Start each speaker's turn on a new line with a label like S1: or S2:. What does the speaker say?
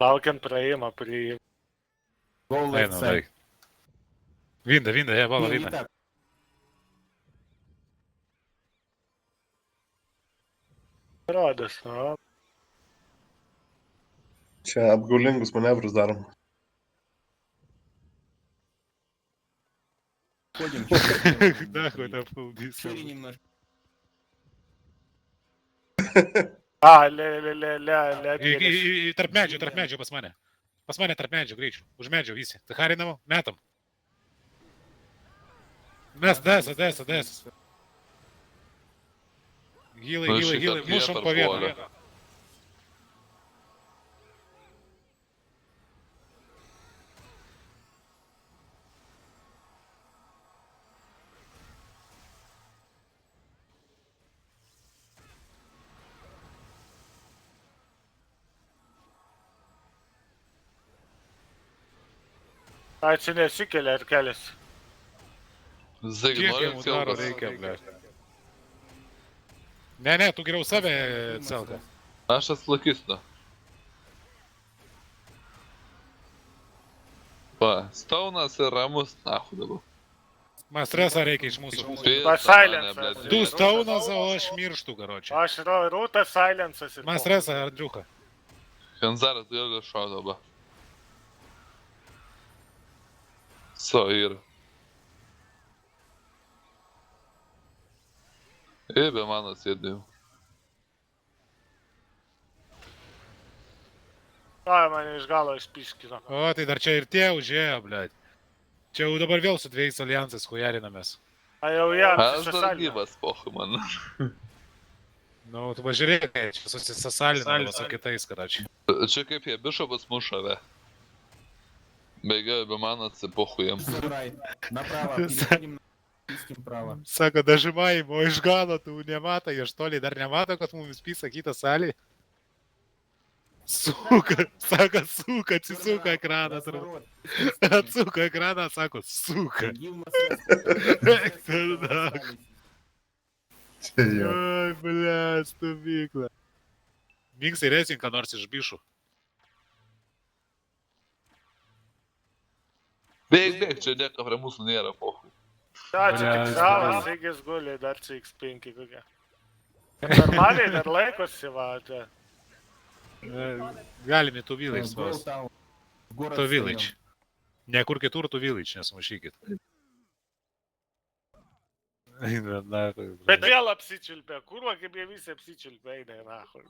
S1: Laukiant praėjimą prie...
S2: Go left
S3: Einam,
S2: side.
S3: eik. Vinda, jie bala,
S2: Не
S3: vinda.
S2: так.
S1: Rodės, no.
S4: Čia apgaulingus manevrus darom.
S2: Ходим.
S3: Нахуй там полдись.
S2: Шире немножко.
S1: A, le,
S3: И tarp medžių pas mane. Pas mane tarp medžių, greičiau. Už medžių visi. Taharinam, metam. Mes, DS. Gilai, mušam po vieną.
S1: A, čia nesikelia ir keliasi.
S5: Zagi,
S3: Kiek
S5: nori
S3: jam daro
S5: celkas?
S3: reikia, ble. Ne, tu geriau save celka.
S5: Aš atslakysiu. Va, Staunas ir ramus, nahu dabar.
S3: Man stresą reikia iš mūsų.
S5: Pisa
S1: silence,
S5: mane, blėt.
S3: Tu staunas, o aš mirštu, karočią.
S1: Aš rūtas silence'as ir...
S3: Man stresą, Andriuka.
S5: Hanzaras gali šau dabar. So, ir. Ir be mano sėdėjau.
S1: A, mane iš galo išpiškino.
S3: O, tai dar čia ir tie užėjo, blėt. Čia jau dabar vėl su dviejais alijansais hujarinamės.
S1: A, jau jam
S5: Aš dar gyvas, pohu man.
S3: Nu, tu pažiūrėk, čia susisasalinama su kitais, karočią.
S5: Čia kaip jie bišopas mušave. Bėgioja be man atsipohu jam.
S2: Забирай. Направо. Переходим на иским право.
S3: Sako, dažymajimo iš galo, tu nemato, iš toliai dar nemato, kad mums pisa kitą salį. Suka, sako, suka, atsisuka ekranas.
S2: Разворот.
S3: Atsuka ekraną, sako, suka.
S2: Беги в массаж.
S4: Čia jau.
S3: Oi, ble, stovykla. Minksai resin, ką nors iš bišų.
S5: Bėg, čia nieko prie mūsų nėra, pohu.
S1: A, čia tik
S3: Bля,
S1: savas, Sigis guli, dar CX5 kokia. Normaliai dar laikosi, va, čia.
S3: Galime tu village
S2: Go
S3: spaus.
S2: town. В город
S3: Tu
S2: встаём.
S3: village. Ne kur kitur tu village, nesumušykit. Eina, na,
S1: Bet vėl apsičiulpė, kurva, kaip jie visi apsičiulpė, eina į nahui.